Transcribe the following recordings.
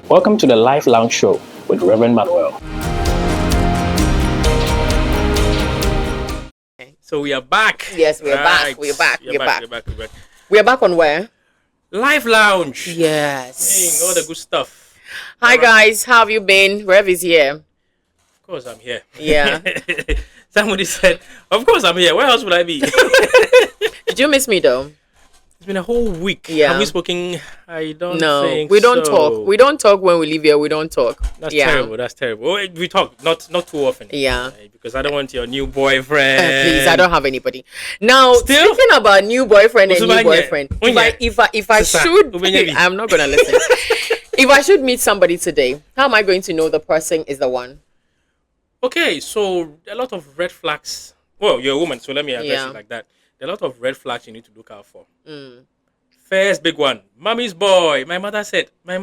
Welcome to the Life Lounge Show with Rev Manuel. So we are back. Yes, we are back. We are back. We are back. We are back on where? Life Lounge. Yes. All the good stuff. Hi guys, how have you been? Rev is here. Of course I'm here. Yeah. Somebody said, of course I'm here. Where else would I be? Did you miss me though? It's been a whole week. Yeah. Have we spoken? I don't No, think we don't so. talk. We don't talk when we leave here. We don't talk. That's terrible. That's terrible. Oh, we talk, not too often. Yeah. Because I don't want your new boyfriend. Please, I don't have anybody. Now, Still? speaking about new boyfriend and new boyfriend, if I should, I'm not gonna listen. If I should meet somebody today, how am I going to know the person is the one? Okay, so a lot of red flags. Well, you're a woman, so let me address it like that. There are a lot of red flags you need to look out for. First big one, mommy's boy. My mother said. Miko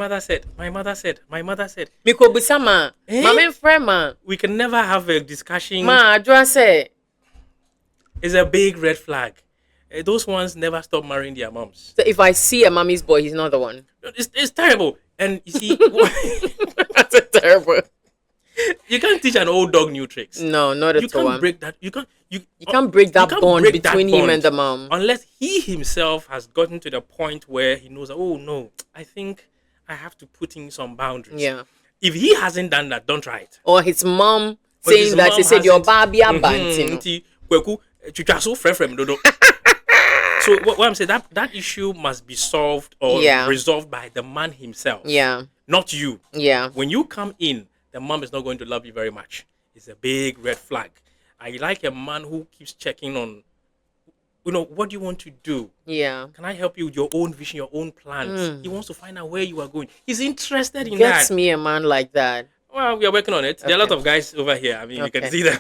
Busama, Mama Frema. We can never have a discussion. Ma, address it. It's a big red flag. Those ones never stop marrying their moms. So if I see a mommy's boy, he's not the one. It's terrible. And you see, That's terrible. You can't teach an old dog new tricks. No, not at all. You can't break that. You can't break that bond between him and the mom. Unless he himself has gotten to the point where he knows, oh no, I think I have to put in some boundaries. Yeah. If he hasn't done that, don't try it. Or his mom saying that he said your baby abanting. So what I'm saying, that issue must be solved or resolved by the man himself. Yeah. Not you. Yeah. When you come in, the mom is not going to love you very much. It's a big red flag. I like a man who keeps checking on, what do you want to do? Yeah. Can I help you with your own vision, your own plans? He wants to find out where you are going. He's interested in that. Gets me a man like that. Well, we are working on it. Okay. There are a lot of guys over here. I mean, you can see them.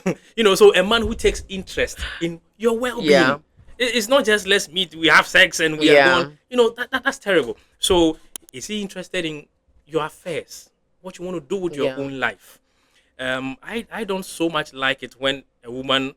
So a man who takes interest in your well-being. Yeah. It's not just let's meet, we have sex, and we are going. That's terrible. So is he interested in your affairs? What you want to do with your own life? I don't so much like it when a woman,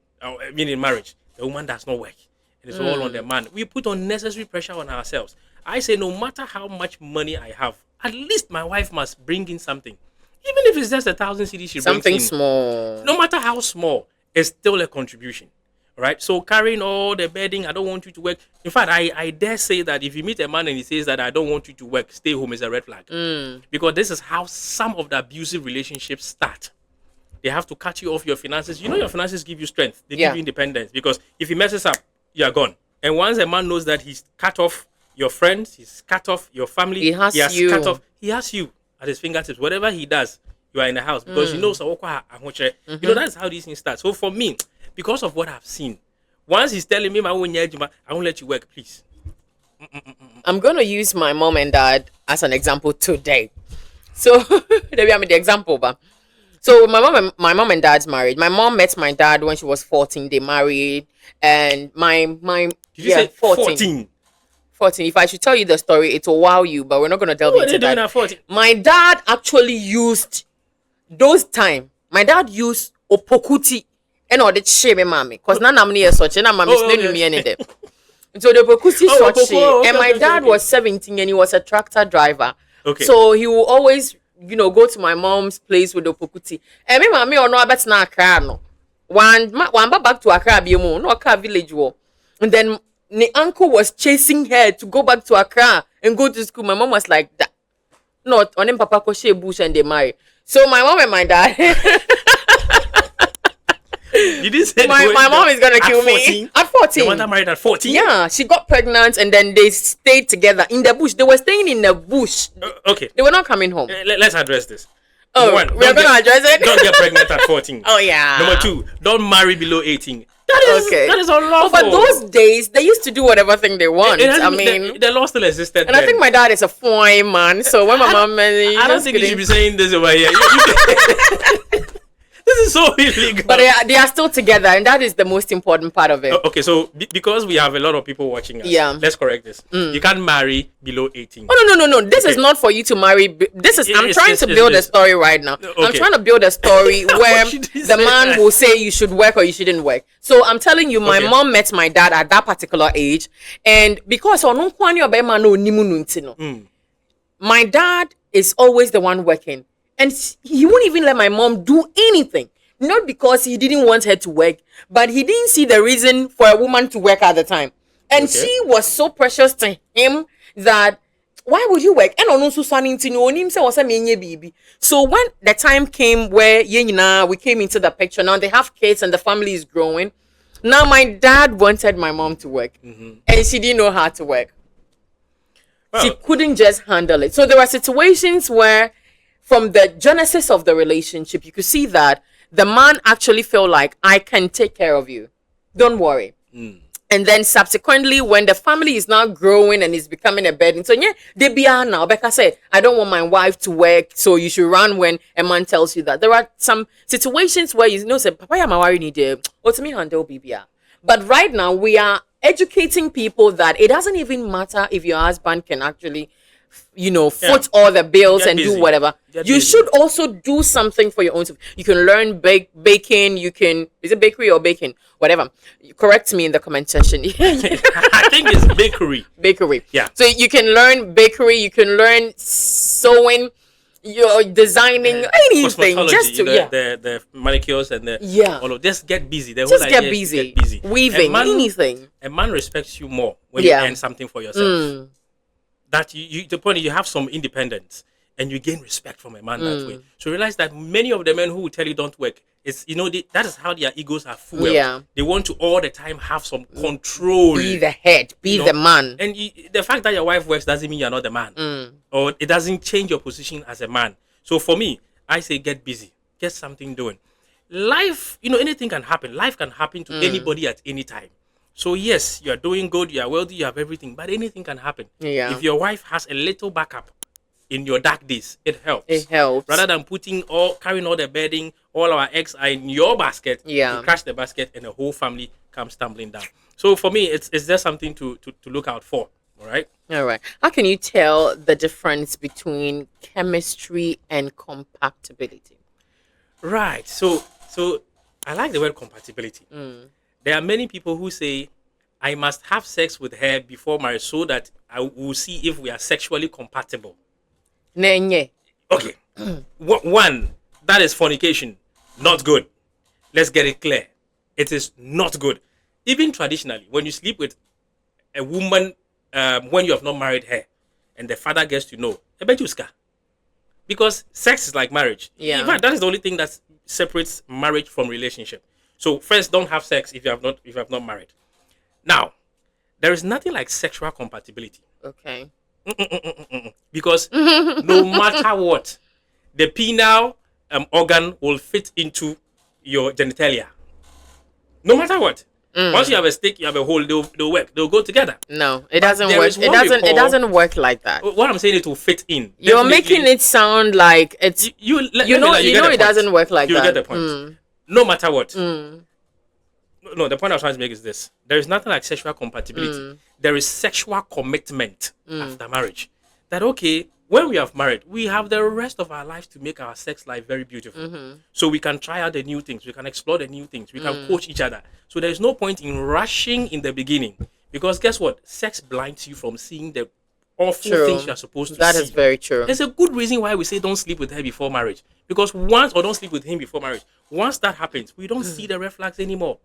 in marriage, the woman does not work. It is all on the man. We put unnecessary pressure on ourselves. I say no matter how much money I have, at least my wife must bring in something. Even if it's just 1,000 cedis she brings in. Something small. No matter how small, it's still a contribution. Right? So carrying all the bedding, I don't want you to work. In fact, I dare say that if you meet a man and he says that I don't want you to work, stay home, is a red flag. Because this is how some of the abusive relationships start. They have to cut you off your finances. Your finances give you strength. They give you independence. Because if he messes up, you are gone. And once a man knows that he's cut off your friends, he's cut off your family, he has you at his fingertips. Whatever he does, you are in the house. Because that's how these things start. So for me, because of what I've seen, once he's telling me I won't let you work, please. I'm going to use my mom and dad as an example today. So, maybe I'm the example, but so my mom and dad's married. My mom met my dad when she was 14. They married, and my Did you say 14? 14. If I should tell you the story, it will wow you, but we're not going to delve into that. At 14? My dad actually used those time. My dad used opokuti. And all the shame, mommy, because none of me such, and I'm me anything. So the Bokusi and my dad was 17 and he was a tractor driver. Okay. So he will always, go to my mom's place with the Bokuti. And me, mommy, or no, I bet not Accra. No, one back to Accra, no Accra village war. And then the uncle was chasing her to go back to Accra and go to school. My mom was like that. Not on him, Papa Koshe Bush and they married. So my mom and my dad. You didn't say my mom is gonna kill 14? Me at 14. Your mother married at 14? Yeah, she got pregnant and then they stayed together in the bush. They were staying in the bush. Okay. They were not coming home. Let's address this. Oh, we're gonna address it. Don't get pregnant at 14. Oh yeah. Number 2, don't marry below 18. That is unlawful. But those days they used to do whatever thing they want. The law still existed. And then. I think my dad is a fine man. So when my mom, I don't think you should be saying this over here. This is so illegal. But they are still together, and that is the most important part of it. Okay, so because we have a lot of people watching us, let's correct this. You can't marry below 18. Oh, no. This is not for you to marry. I'm trying to build a story right now. Okay. I'm trying to build a story where the man will say you should work or you shouldn't work. So I'm telling you, my mom met my dad at that particular age, and because my dad is always the one working. And he won't even let my mom do anything. Not because he didn't want her to work, but he didn't see the reason for a woman to work at the time. And Okay. she was so precious to him that why would you work? And on also sonning to know him say was a baby. So when the time came where we came into the picture, now they have kids and the family is growing. Now my dad wanted my mom to work, and she didn't know how to work. She Well, couldn't just handle it. So there were situations where, from the genesis of the relationship, you could see that the man actually felt like, I can take care of you. Don't worry. And then subsequently, when the family is now growing and is becoming a burden, so yeah, they be are now. Becca said, I don't want my wife to work, so you should run when a man tells you that. There are some situations where you know, say, Papa, I'm worried, need to me handle BBR. But right now, we are educating people that it doesn't even matter if your husband can actually, foot all the bills Get and busy. do whatever. Get You busy. should also do something for your own self. You can learn baking. You can, is it bakery or baking? Whatever. Correct me in the comment section. I think it's bakery. Bakery. Yeah. So you can learn bakery. You can learn sewing. You're designing anything. Cosmetology, Just to the manicures and the Yeah. all of just get busy. The just whole get idea is to busy. get busy. Weaving anything. A man respects you more when Yeah. you earn something for yourself. That you the point is you have some independence and you gain respect from a man that way. So realize that many of the men who will tell you don't work, it's that is how their egos are fueled. Yeah. They want to all the time have some control. Be the head. Be you know. the man. And the fact that your wife works doesn't mean you're not the man, or it doesn't change your position as a man. So for me, I say get busy, get something doing. Life, anything can happen. Life can happen to anybody at any time. So yes, you are doing good, you are wealthy, you have everything, but anything can happen. Yeah. If your wife has a little backup in your dark days, it helps. It helps. Rather than carrying all the bedding, all our eggs are in your basket, Yeah. you crash the basket and the whole family comes tumbling down. So for me, it's just something to look out for. All right. All right. How can you tell the difference between chemistry and compatibility? Right. So I like the word compatibility. There are many people who say, I must have sex with her before marriage so that I will see if we are sexually compatible. Nenye. Okay. One, that is fornication. Not good. Let's get it clear. It is not good. Even traditionally, when you sleep with a woman when you have not married her and the father gets to know, because sex is like marriage. Yeah. In fact, that is the only thing that separates marriage from relationship. So first, don't have sex if you have not married. Now, there is nothing like sexual compatibility Okay. because no matter what, the penile organ will fit into your genitalia. No matter what. Once you have a stick, you have a hole. They'll work. They'll go together. No, it doesn't there work. is It what we doesn't. It call- doesn't work like that. What I'm saying, it will fit in. You're Definitely. making it sound like it's. You know- get you know the it point. doesn't work like You that. get the point. No matter what. No, the point I'm trying to make is this: there is nothing like sexual compatibility. There is sexual commitment after marriage. That okay, when we have married, we have the rest of our lives to make our sex life very beautiful. So we can try out the new things, we can explore the new things, we can coach each other. So there is no point in rushing in the beginning, because guess what? Sex blinds you from seeing the awful True. things you are supposed to That see. is very true. There's a good reason why we say don't sleep with her before marriage. Because don't sleep with him before marriage. Once that happens, we don't see the red flags anymore.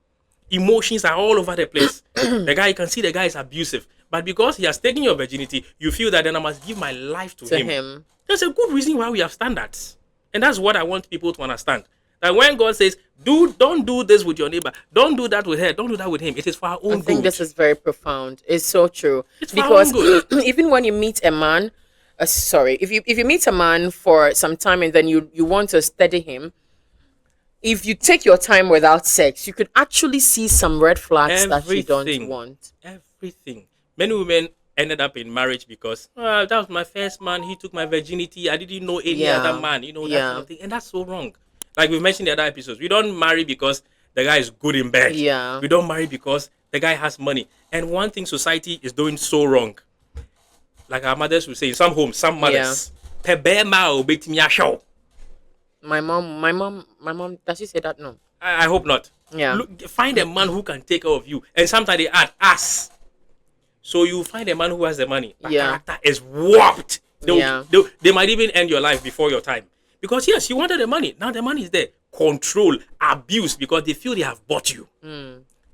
Emotions are all over the place. The guy, you can see the guy is abusive. But because he has taken your virginity, you feel that then I must give my life to him. There's a good reason why we have standards. And that's what I want people to understand. That when God says, don't do this with your neighbor, don't do that with her, don't do that with him, it is for our own good. I think this is very profound. It's so true. It's for our own Because good. even when you meet a man, if you meet a man for some time and then you want to study him, if you take your time without sex, you could actually see some red flags that you don't Everything. want. Everything. Many women ended up in marriage because that was my first man, he took my virginity, I didn't know any Yeah. other man, that Yeah. kind of thing. And that's so wrong. Like we've mentioned in the other episodes, we don't marry because the guy is good in bed. Yeah. We don't marry because the guy has money. And one thing society is doing so wrong, like our mothers would say in some homes, some mothers, My mom, does she say that? No. I hope not. Yeah. Look, find a man who can take care of you. And sometimes they add us. So you find a man who has the money. But Yeah. character is warped. They might even end your life before your time. Because yes, you wanted the money. Now the money is there. Control, abuse, because they feel they have bought you.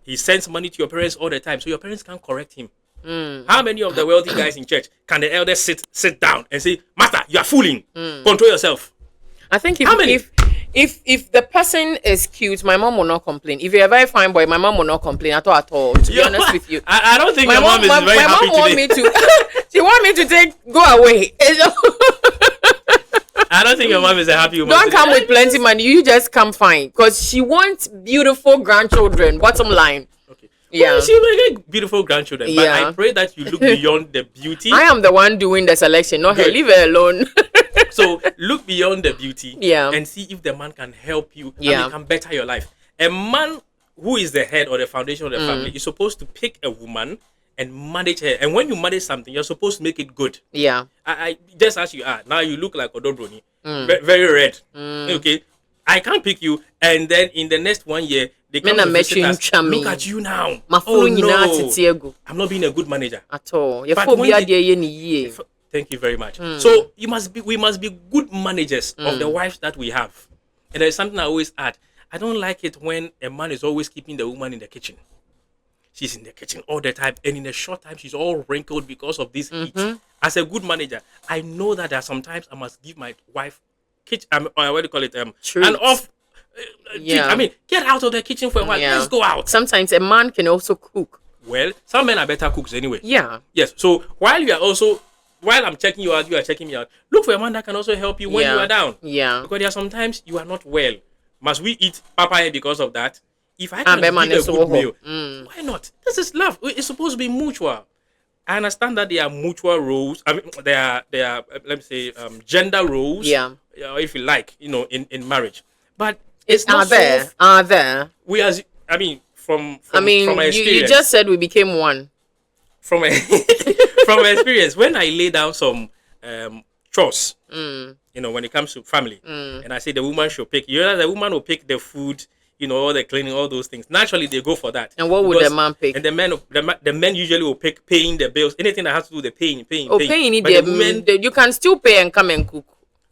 He sends money to your parents all the time, so your parents can't correct him. How many of the wealthy guys in church can the elders sit down and say, Master, you are fooling. Control yourself. I think if the person is cute, my mom will not complain. If you're a very fine boy, my mom will not complain at all. To be honest with you, I don't think my mom is very happy today. She want me to go away. I don't think your mom is a happy woman. Don't come with plenty money. You just come fine, because she wants beautiful grandchildren. Bottom line. Okay. Yeah. Well, she will get beautiful grandchildren. But I pray that you look beyond the beauty. I am the one doing the selection, not her. Leave her alone. So look beyond the beauty. Yeah. And see if the man can help you. Yeah. And can better your life. A man who is the head or the foundation of the family is supposed to pick a woman and manage her. And when you manage something, you're supposed to make it good. Yeah. I just as you are. Now you look like Odobroni. Very red. Okay. I can't pick you. And then in the next 1 year, they come to visit us. Look at you now. Oh no. I'm not being a good manager. At all. Thank you very much. So we must be good managers of the wives that we have. And there's something I always add. I don't like it when a man is always keeping the woman in the kitchen. She's in the kitchen all the time, and in a short time, she's all wrinkled because of this heat. As a good manager, I know that there are sometimes I must give my wife kitchen. What do you call it? An off. I mean, get out of the kitchen for a while. Let's go out. Sometimes a man can also cook. Well, some men are better cooks anyway. Yeah. Yes. So while I'm checking you out, you are checking me out. Look for a man that can also help you when you are down. Yeah. Because there are sometimes you are not well. Must we eat papaya because of that? If I can give a good meal, why not? This is love. It's supposed to be mutual. I understand that there are mutual roles. I mean, there are let me say gender roles. Yeah. If you like, in marriage, but it's not there. We from my experience. You just said we became one. From my experience, when I lay down some chores, when it comes to family, and I say the woman should pick. The woman will pick the food. All the cleaning, all those things. Naturally, they go for that. And what would the man pick? And the men usually will pick paying the bills. Anything that has to do with the paying. Paying. But the women, you can still pay and come and cook.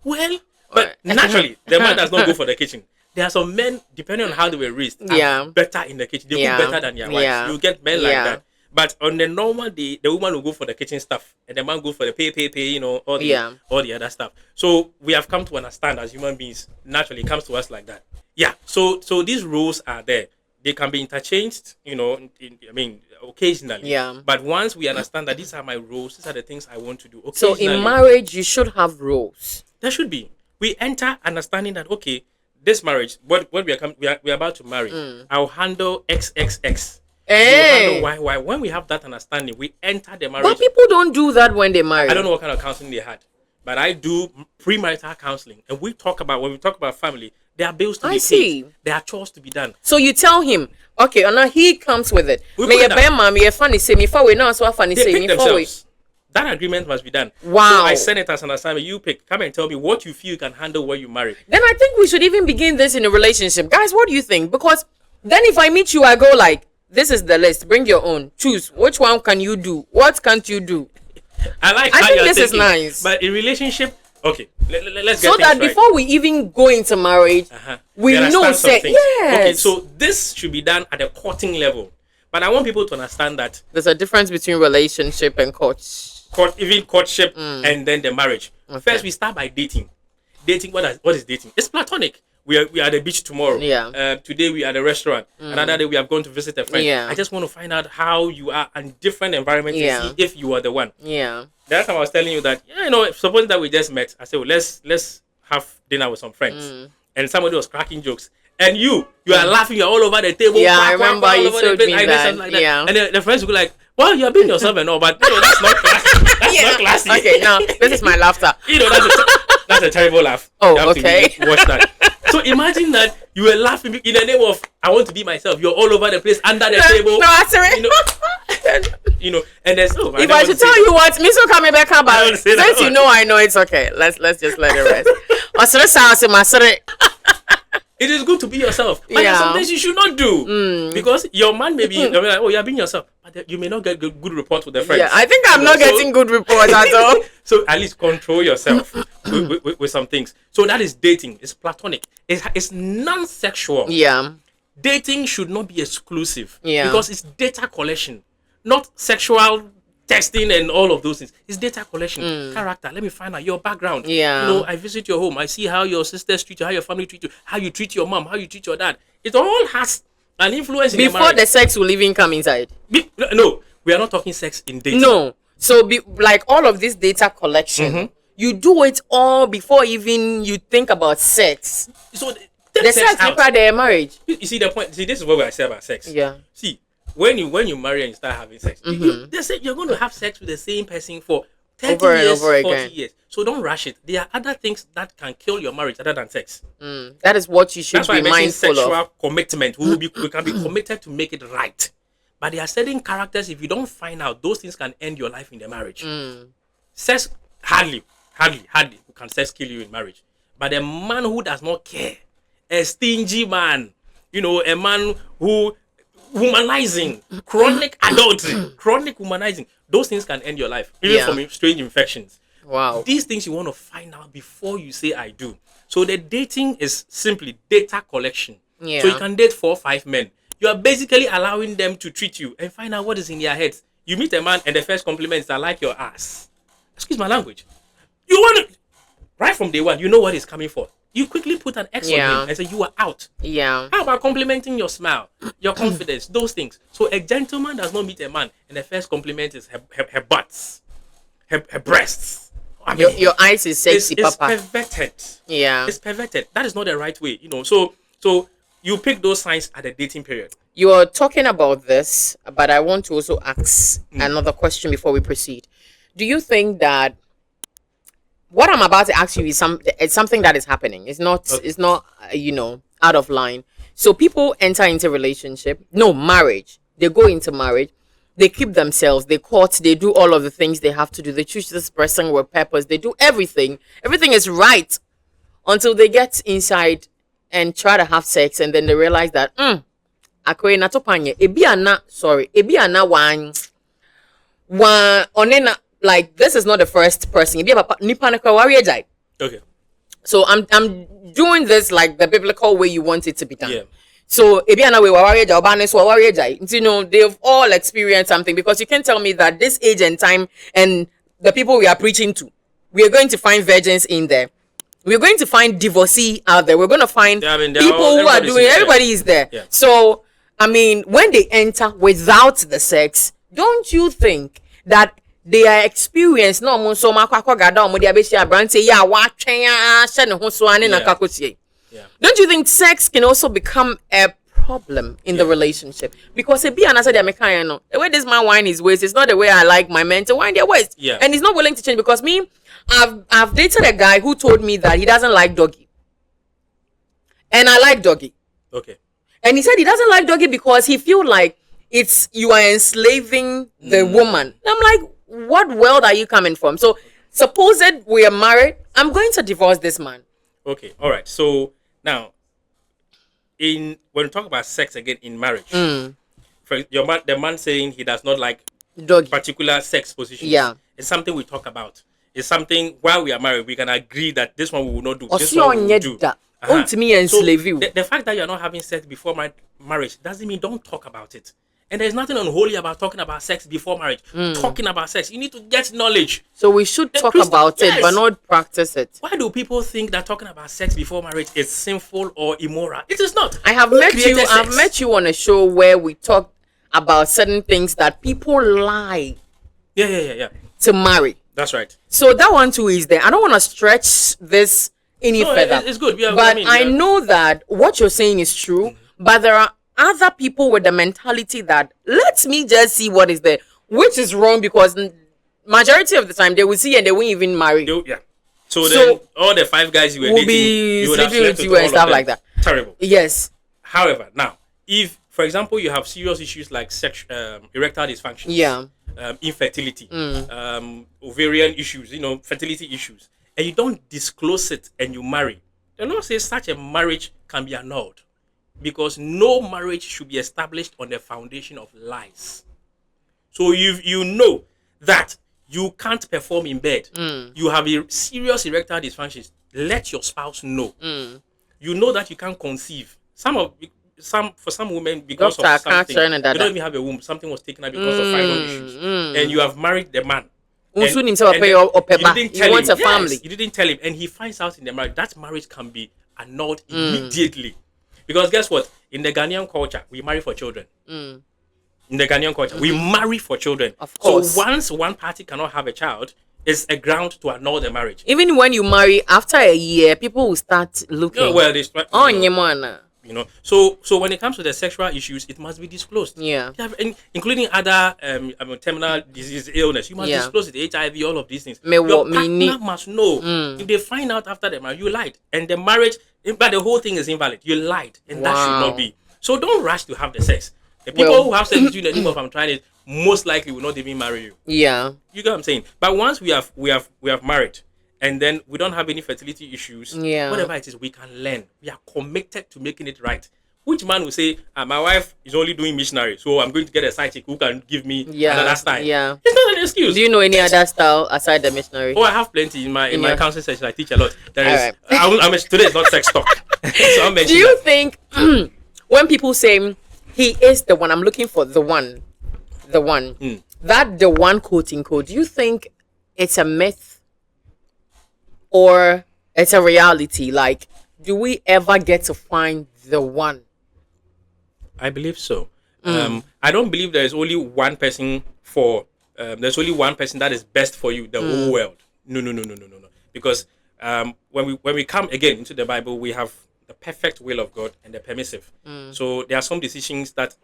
Well, but naturally, the man does not go for the kitchen. There are some men, depending on how they were raised, are better in the kitchen. They cook better than their wives. You get men like that. But on the normal day, the woman will go for the kitchen stuff, and the man go for the pay, all the other stuff. So we have come to understand as human beings. Naturally, it comes to us like that. Yeah. So these rules are there. They can be interchanged, occasionally. Yeah. But once we understand that these are my rules, these are the things I want to do. So in marriage, you should have rules. There should be. We enter understanding that this marriage, what we are about to marry, I'll handle XXX. Hey. Why? When we have that understanding, we enter the marriage. But people don't do that when they marry. I don't know what kind of counseling they had, but I do premarital counseling, and when we talk about family, there are bills to be paid. There are chores to be done. So you tell him, okay, and now he comes with it. May you bear mommy, funny say me for we now so funny say me for we. That agreement must be done. Wow. So I send it as an assignment. You pick. Come and tell me what you feel you can handle when you marry. Then I think we should even begin this in a relationship, guys. What do you think? Because then if I meet you, I go like, this is the list. Bring your own. Choose. Which one can you do? What can't you do? I think this is nice. But in relationship, okay, let's get so that before we even go into marriage, we know say yes. Okay, so this should be done at the courting level. But I want people to understand that there's a difference between relationship and courtship and then the marriage. Okay. First, we start by dating. Dating. What is dating? It's platonic. We are at the beach tomorrow. Yeah. Today we are at the restaurant. Another day we are going to visit a friend. Yeah. I just want to find out how you are in different environments and see if you are the one. Yeah. That time I was telling you that suppose that we just met. I said, well, let's have dinner with some friends. And somebody was cracking jokes. And you are laughing. You're all over the table. Yeah, I remember you showed me that. Like that. Yeah. And the friends would be like, well, you're being yourself and all, but that's not classy. That's not classy. Okay, now this is my laughter. That's a terrible laugh. Oh, okay. Watch that. So imagine that you were laughing in the name of I want to be myself. You're all over the place under the table. No, sorry. And there's if I should tell you what, Miso coming back about since I know it's okay. Let's just let it rest. it is good to be yourself. But there's some things you should not do. Because your man may be, like, oh, you're being yourself. But you may not get good reports with the friends. Yeah, I think I'm not getting good reports at all. So at least control yourself with some things. So that is dating. It's platonic. It's non-sexual. Yeah. Dating should not be exclusive. Yeah. Because it's data collection, not sexual testing and all of those things. It's data collection, character. Let me find out your background. Yeah. You know, I visit your home. I see how your sisters treat you, how your family treat you, how you treat your mom, how you treat your dad. It all has an influence in before the sex will even come inside. No, we are not talking sex in dating. No. So like all of this data collection, you do it all before even you think about sex. So the sex before the marriage. You see the point? See, this is what I say about sex. Yeah. See, when you marry and you start having sex, they say you're going to have sex with the same person for 30 over years, and over 40 again. years. So don't rush it. There are other things that can kill your marriage other than sex. That is what you should That's why be I mentioned mindful sexual of. commitment. We can be committed to make it right. But there are certain characters, if you don't find out, those things can end your life in the marriage. Sex, hardly can sex kill you in marriage. But a man who does not care, a stingy man, you know, a man who humanizing, chronic adultery, chronic humanizing, those things can end your life, even from strange infections. Wow. These things you want to find out before you say I do. So the dating is simply data collection. Yeah. So you can date 4 or 5 men. You are basically allowing them to treat you and find out what is in their heads. You meet a man and the first compliment is, I like your ass. Excuse my language. You want to, right from day one, you know what he's coming for. You quickly put an X on him and say, you are out. Yeah. How about complimenting your smile, your confidence, those things? So a gentleman does not meet a man and the first compliment is her butts, her breasts. I mean, Your eyes is sexy, it's papa. perverted. Yeah. It's perverted. That is not the right way, you know. So you pick those signs at the dating period. You are talking about this, but I want to also ask another question before we proceed. Do you think that what I'm about to ask you is something that is happening? It's not out of line. So people enter into marriage. They go into marriage. They keep themselves. They court. They do all of the things they have to do. They choose this person with purpose. They do everything. Everything is right until they get inside and try to have sex, and then they realize that akwe na topanye ebi ana wan onena, like this is not the first person. Ebi papa nipa na kwa wari ejai. Okay. So I'm doing this like the biblical way you want it to be done. Yeah. So ebi ana we wari ejai obane so wari ejai. You know, they've all experienced something, because you can tell me that this age and time and the people we are preaching to, we are going to find virgins in there. We're going to find divorcee out there. We're going to find people who are doing. Everybody is there. Yeah. So, I mean, when they enter without the sex, don't you think that they are experienced? No, Don't you think sex can also become a problem in the relationship? Because the way this man wind his waist is not the way I like my men to wind their waist. Yeah. And he's not willing to change, because me, I've dated a guy who told me that he doesn't like doggy. And I like doggy. Okay. And he said he doesn't like doggy because he feel like you are enslaving the woman. And I'm like, what world are you coming from? So suppose that we are married, I'm going to divorce this man. Okay. All right. So now, when we talk about sex again in marriage, for the man saying he does not like Doggy. particular sex positions. Yeah. It's something we talk about. It's something while we are married, we can agree that this one we will not do. This one we will do. To me enslave you. The fact that you're not having sex before marriage doesn't mean don't talk about it. And there's nothing unholy about talking about sex before marriage. Talking about sex, you need to get knowledge. So we should talk about it, but not practice it. Why do people think that talking about sex before marriage is sinful or immoral? It is not. I've met you on a show where we talk about certain things that people lie Yeah. to marry. That's right. So that one too is there. I don't want to stretch this any further. It's good. I know that what you're saying is true, but there are other people with the mentality that let me just see what is there, which is wrong, because majority of the time they will see and they won't even marry. So then all the 5 guys you were dating, be you would have sleeping with slept you and stuff like that. Terrible. Yes. However, now, if, for example, you have serious issues like erectile dysfunction, infertility, ovarian issues, fertility issues, and you don't disclose it and you marry, The Lord says such a marriage can be annulled because no marriage should be established on the foundation of lies. So you know that you can't perform in bed. You have a serious erectile dysfunction. Let your spouse know. You know that you can't conceive. For some women, because Doctor, of something, they that. don't even have a womb. Something was taken out because of final issues, and you have married the man. You You want a family. You didn't tell him, and he finds out in the marriage. That marriage can be annulled immediately, because guess what? In the Ghanaian culture, we marry for children. In the Ghanaian culture, we marry for children. Of course. So once one party cannot have a child, it's a ground to annul the marriage. Even when you marry, after a year, people will start looking. Oh, well, You know. So when it comes to the sexual issues, it must be disclosed. Yeah. Including other terminal disease, illness. You must disclose it, HIV, all of these things. Your partner must know. If they find out after the marriage, you lied, and the marriage, but the whole thing is invalid. You lied, and that should not be. So don't rush to have the sex. The people who have sex with you in the name of I'm trying it, most likely will not even marry you. Yeah. You get what I'm saying? But once we have married, and then we don't have any fertility issues, whatever it is, we can learn. We are committed to making it right. Which man will say, my wife is only doing missionary, so I'm going to get a side chick who can give me another style? Yeah. It's not an excuse. Do you know any other style aside the missionary? Oh, I have plenty in my counseling session. I teach a lot. There is. Today is not sex talk. So do you think when people say he is the one, I'm looking for the one, that the one quote unquote, do you think it's a myth or it's a reality? Like, do we ever get to find the one? I believe so. I don't believe there is only one person there's only one person that is best for you, the whole world. No. Because when we come again into the Bible, we have the perfect will of God and the permissive. So there are some decisions that,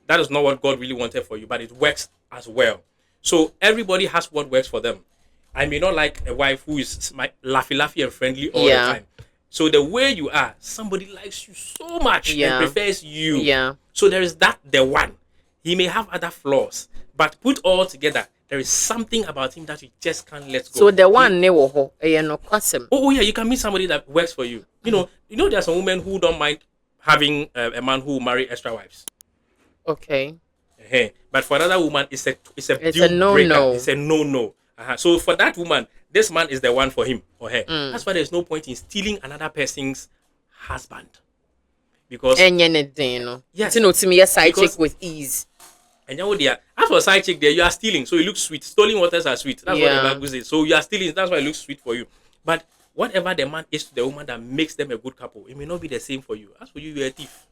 that is not what God really wanted for you, but it works as well. So everybody has what works for them. I may not like a wife who is laughy and friendly all the time. So the way you are, somebody likes you so much and prefers you. Yeah. So there is the one. He may have other flaws, but put all together, there is something about him that you just can't let go. So the one you can meet somebody that works for you. You know, there are some women who don't mind having a man who marry extra wives. Okay. But for another woman, it's a no. It's a no. So for that woman, this man is the one for him or her. That's why there's no point in stealing another person's husband. Because yes, to me a side chick with ease. And as for side chick there, you are stealing, so it looks sweet. Stolen waters are sweet. That's what the Bible says. So you are stealing, that's why it looks sweet for you. But whatever the man is to the woman that makes them a good couple, it may not be the same for you. As for you, you're a thief.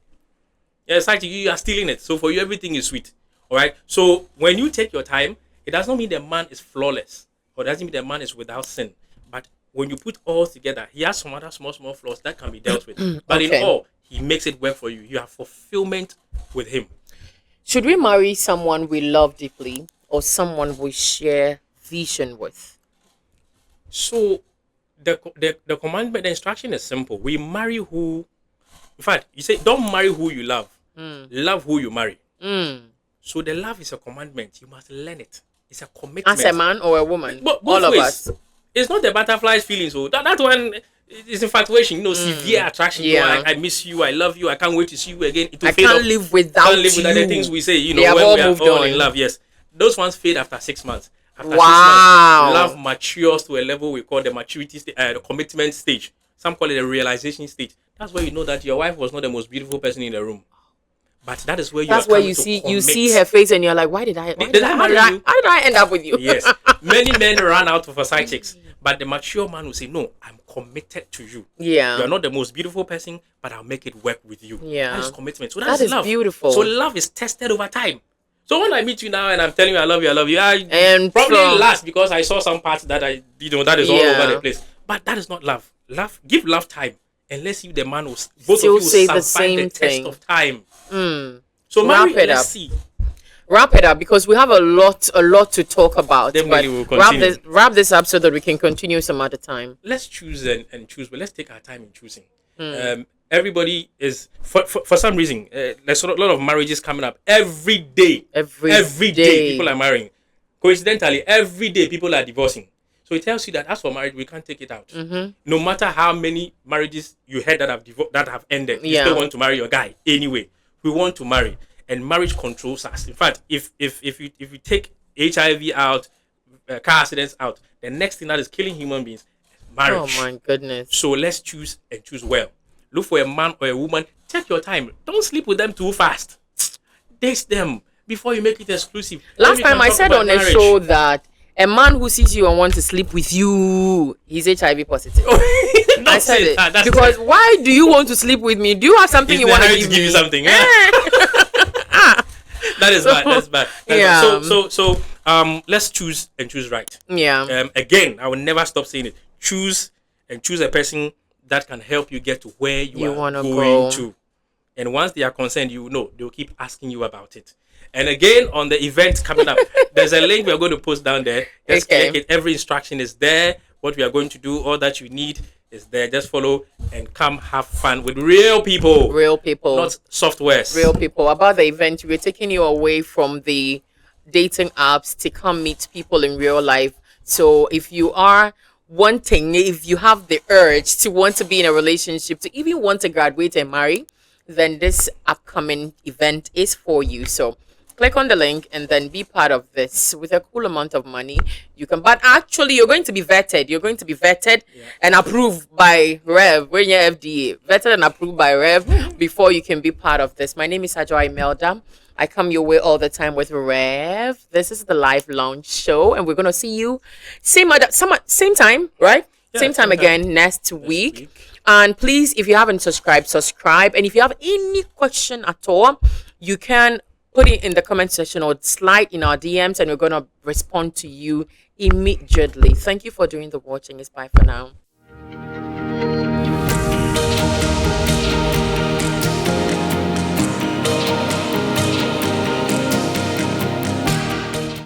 Yeah, side chick, you are stealing it. So for you, everything is sweet. All right. So when you take your time, it does not mean the man is flawless, or doesn't mean the man is without sin. But when you put all together, he has some other small flaws that can be dealt with. But in all, he makes it work for you. You have fulfillment with him. Should we marry someone we love deeply or someone we share vision with? So the commandment, the instruction is simple. We marry who, in fact, you say don't marry who you love. Love who you marry. So the love is a commandment. You must learn it. It's a commitment. As a man or a woman? Both all of ways. Us. It's not the butterflies feeling. So that one is infatuation. Severe attraction. Yeah. I miss you. I love you. I can't wait to see you again. I can't live without you. The things we say. They when we are all on. in love. Yes, those ones fade after 6 months. After 6 months, love matures to a level we call the maturity the commitment stage. Some call it the realization stage. That's where you know that your wife was not the most beautiful person in the room. But that is where you see her face and you're like, how did I end up with you? Yes. Many men run out for side chicks, but the mature man will say, no, I'm committed to you. Yeah. You're not the most beautiful person, but I'll make it work with you. Yeah. That is commitment. So that is love. Beautiful. So love is tested over time. So when I meet you now and I'm telling you I love you, and probably last because I saw some parts that that is all over the place. But that is not love. Give love time. And let's see the man will both still of you say will the survive same the thing. test of time. So let's see. Wrap it up because we have a lot to talk about. Definitely we'll continue. Wrap this up so that we can continue some other time. Let's choose and choose, but let's take our time in choosing. Everybody is for some reason there's a lot of marriages coming up every day. Every day people are marrying. Coincidentally, every day people are divorcing. So it tells you that as for marriage, we can't take it out. No matter how many marriages you had that have ended, you still want to marry your guy anyway. We want to marry, and marriage controls us. In fact, if you take HIV out, car accidents out, the next thing that is killing human beings, marriage. Oh my goodness. So let's choose and choose well. Look for a man or a woman. Take your time. Don't sleep with them too fast. Date them before you make it exclusive. Last time I said on a show that a man who sees you and wants to sleep with you, he's HIV positive. I said it because why do you want to sleep with me? Do you have something you want to give me? You something? Yeah. That is bad. That's bad. So let's choose and choose right. Yeah. Again, I will never stop saying it. Choose and choose a person that can help you get to where you are going to. And once they are concerned, you know they'll keep asking you about it. And again, on the event coming up, there's a link we're going to post down there. Just click it. Every instruction is there. What we are going to do, all that you need is there. Just follow and come have fun with real people. Real people. Not softwares. Real people. About the event, we're taking you away from the dating apps to come meet people in real life. So if you are if you have the urge to want to be in a relationship, to even want to graduate and marry, then this upcoming event is for you. So click on the link and then be part of this with a cool amount of money. You can, but actually you're going to be vetted. You're going to be vetted and approved by Rev. We're in your FDA. Vetted and approved by Rev before you can be part of this. My name is Adjoa Imelda. I come your way all the time with Rev. This is the Live Lounge Show, and we're gonna see you same time, right? Yeah, same time again next week. And please, if you haven't subscribed, subscribe. And if you have any question at all, you can put it in the comment section or slide in our DMs, and we're gonna respond to you immediately. Thank you for doing the watching. It's bye for now.